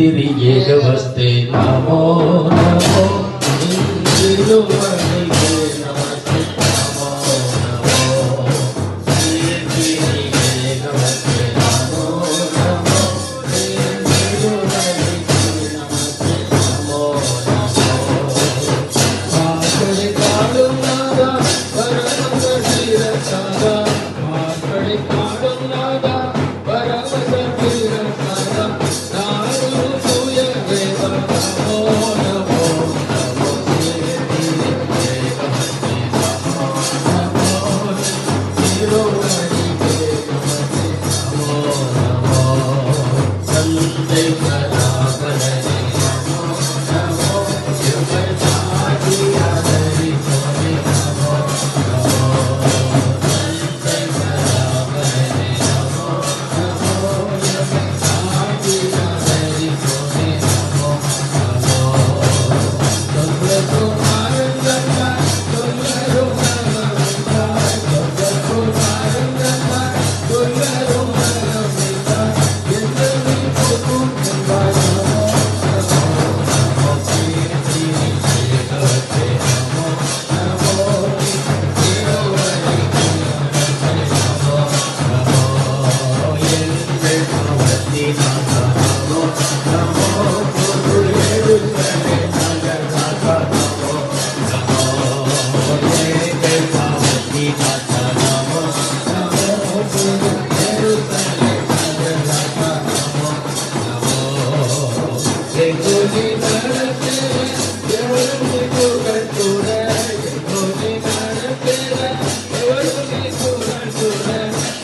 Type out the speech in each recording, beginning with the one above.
திரி ஏகவஸ்தே நமோ நமோ திருவடிவே நமஸ்தே நமோ நமோ திரி ஏகவஸ்தே நமோ நமோ திருவடிவே நமஸ்தே நமோ நமோ மார்கழி காடும் நாதா பரம சீரசாதா மார்கழி காடும் நாதா பரம சீரசாதா நாடு தூய வேத நமோ நமோ நமோ திரி ஏகவஸ்தே நமோ நமோ திருவடிவே நமஸ்தே நமோ நமோ சந்தை பராபரே நமோ நமோ சிவசாதி ஹரி கோவி நமோ நமோ சந்தை பராபரே நமோ நமோ சிவசாதி ஹரி கோவி நமோ நமோ சொல்லுமாரங்கா சொல்லுமாரங்கா சொல்லுமாரங்கா சொல்லுமாரங்கா எந்தவி போகும் என்பாய் நமோ நமோ திரி ஏகவஸ்தே நமோ நமோ திருவடிவே நமஸ்தே நமோ நமோ எங்கள் பவதி நாதா நமோ நமோ குரு எழுந்தே நகராதா நமோ நமோ எங்கள் பவதி நாதா நமோ நமோ குரு எழுந்தே நகராதா நமோ நமோ எங்குதி நடத்தே எவருமே புகழ்ந்துட எங்குதி நடத்தே எவருமே புகழ்ந்துட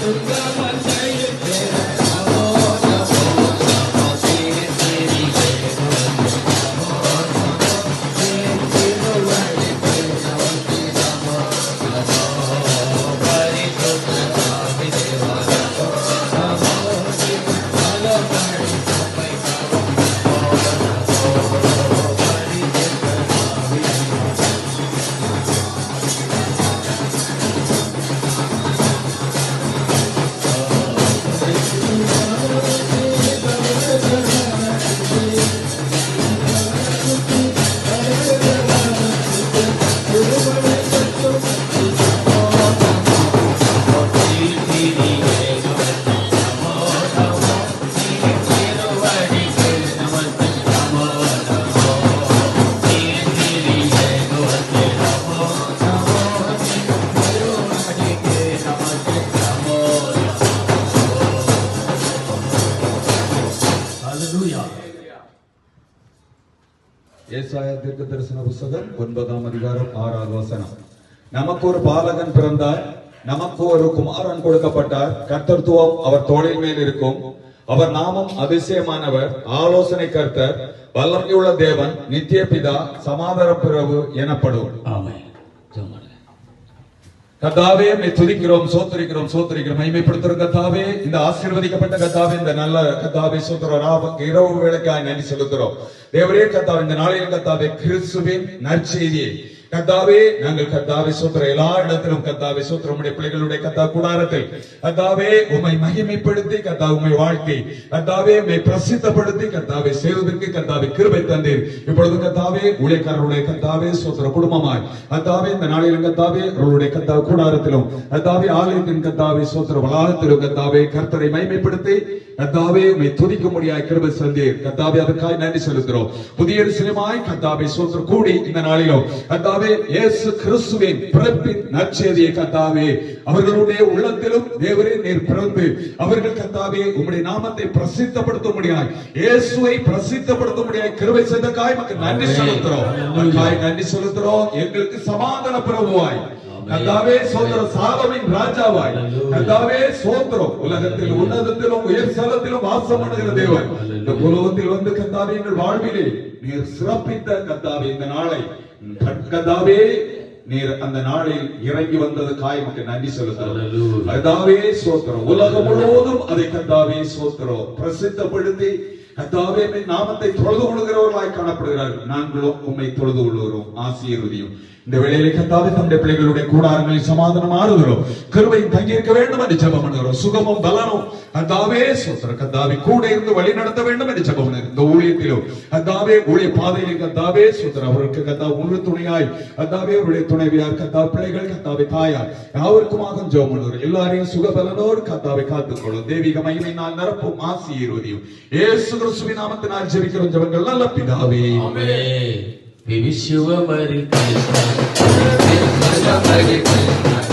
துர்கா மந்தையில் தேர நமோ நமோ நமோ திரி ஏகவஸ்தே நமோ நமோ திருவடிவே நமஸ்தே நமோ நமோ பரிசுத்த சாமி தேவா நமோ நமோ சிவபலமணி சபை நமோ நமோ பரிசுத்த சாமி ஏசாயா தீர்க்க தரிசன புத்தகம் 9ஆம் அதிகாரம் 6வது வசனம். நமக்கு ஒரு பாலகன் பிறந்தார், நமக்கு ஒரு குமாரன் கொடுக்கப்பட்டார், கர்த்தத்துவம் அவர் தோளின் மேல் இருக்கும். அவர் நாமம் அதிசயமானவர், ஆலோசனை கர்த்தர், வல்லமையுள்ள தேவன், நித்திய பிதா, சமாதான பிரபு எனப்படும். ஆமென். ஜெபம் கர்த்தாவே மே துதிக்கிறோம், சோத்திரிக்கிறோம், மகிமைப்படுத்துறோம். கர்த்தாவே இந்த ஆசீர்வதிக்கப்பட்ட கர்த்தாவே இந்த நல்ல கர்த்தாவே சோத்திரம் இரவு வேளைக்காய் நன்றி செலுத்துறோம். தேவரே கர்த்தாவே இந்த நாளில் கர்த்தாவே கிறிஸ்துவின் நற்செய்தியை கர்த்தாவே நாங்கள் கர்த்தாவே சோத்திரம் எல்லா இடத்திலும் கர்த்தாவே சோத்திரம் உம்முடைய பிள்ளைகளுடைய கர்த்தா கூடாரத்தில் கர்த்தாவே உம்மை மகிமைப்படுத்தி கர்த்தா உம்மை வாழ்த்தி கர்த்தாவே உம்மை பிரசித்தப்படுத்தி கர்த்தாவே செய்வதற்கு கர்த்தாவே கிருபை தந்தீர். இப்பொழுது கர்த்தாவே ஊழியக்காரருடைய கர்த்தாவே சோத்திர குடும்பமாய் கர்த்தாவே இந்த நாளிலும் கர்த்தாவே அவருடைய கர்த்தா கூடாரத்திலும் கர்த்தாவே ஆலயத்தின் கர்த்தாவே சோத்திர வளாகத்திலும் கர்த்தாவே கர்த்தரை மகிமைப்படுத்தி கர்த்தாவே உம்மை துதிக்க முடியாய் கிருபை தந்தீர். கர்த்தாவே அதற்காக நன்றி செலுத்துகிறோம். புதிய எருசலேமாய் கர்த்தாவே சோத்திர கூடி இந்த நாளிலும் கர்த்தாவே இயேசு கிறிஸ்துவின் பிறப்பின் நற்செய்தியை கர்த்தாவே அவர்களுடைய உள்ளத்திலும் தேவரே நீர் பிறந்து அவர்கள் கர்த்தாவே உம்முடைய நாமத்தை பிரசித்தப்படுத்த முடியாய் இயேசுவை பிரசித்தப்படுத்த முடியாய் கிருபை செய்ததற்காக உமக்கு நன்றி செலுத்துகிறோம். அதற்காக நன்றி செலுத்துகிறோம். எங்களுக்கு சமாதான பிரபுவாய் கர்த்தாவே சோத்திரம் சாலமின் ராஜாவாய் கர்த்தாவே சோத்திரம் உலகத்தில் உன்னதத்திலும் உயர் ஸ்தலத்திலும் வாசம் பண்ணுகிற தேவன் இந்த உலகத்தில் வந்து கர்த்தாவே எங்கள் வாழ்விலே நீர் சிறப்பித்த கர்த்தாவே இந்த நாளை கர்த்தாவே நீர் அந்த நாளில் இறங்கி வந்ததுக்காய் உமக்கு நன்றி செலுத்துகிறோம். கர்த்தாவே சோத்திரம் உலகம் முழுவதும் அதை கர்த்தாவே சோத்திரம் பிரசித்தப்படுத்தி கர்த்தாவே நாமத்தை தொழுது கொள்கிறவர்களாய் காணப்படுகிறார்கள். நாங்களும் உம்மை தொழுது கொள்கிறோம். ஆசீர்வதியும் இந்த வேளையிலே கர்த்தாவே நம்முடைய பிள்ளைகளுடைய கூடாரங்களில் சமாதானம் ஆறுகிறோம், கிருபையும் தங்கியிருக்க வேண்டும் என்று ஜெபம் பண்ணுகிறோம். சுகமும் பலனும் கர்த்தாவே ஸ்தோத்திரம் கர்த்தாவே கூட இருந்து வழி நடத்த வேண்டும் என்று ஜெபம் பண்ணுகிறோம். இந்த ஊழியத்திலும் கர்த்தாவே ஊழிய பாதையிலே கர்த்தாவே ஸ்தோத்திரம் அவருக்கு கர்த்தாவே முழு துணையாய் கர்த்தாவே அவருடைய துணைவியார் கர்த்தாவே பிள்ளைகள் கர்த்தாவே தாயார் யாவருக்குமாக ஜெபம் பண்ணுகிறோம். எல்லாரையும் சுகபலனோடு கர்த்தாவே காத்துக்கொள்ளும். தெய்வீக மகிமையினால் நிரப்பும் ஆசீர்வதியும். இயேசு கிறிஸ்துவின் நாமத்தினால் ஜெபிக்கிறோம் ஜெபங்கள் நல்ல பிதாவே. Amen. We wish you a Merry Christmas. Wish you a Merry Christmas.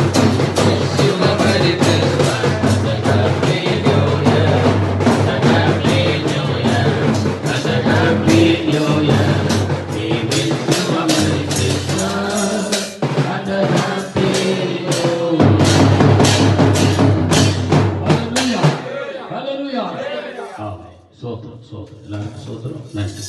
Wish you a Merry Christmas. And a Happy New Year. And a Happy New Year. And a Happy New Year. We wish you a Merry Christmas. And a Happy New Year. Hallelujah. Hallelujah. Amen. Sotram, sotram. எல்லாருக்கும் சோத்திரம். நன்றி.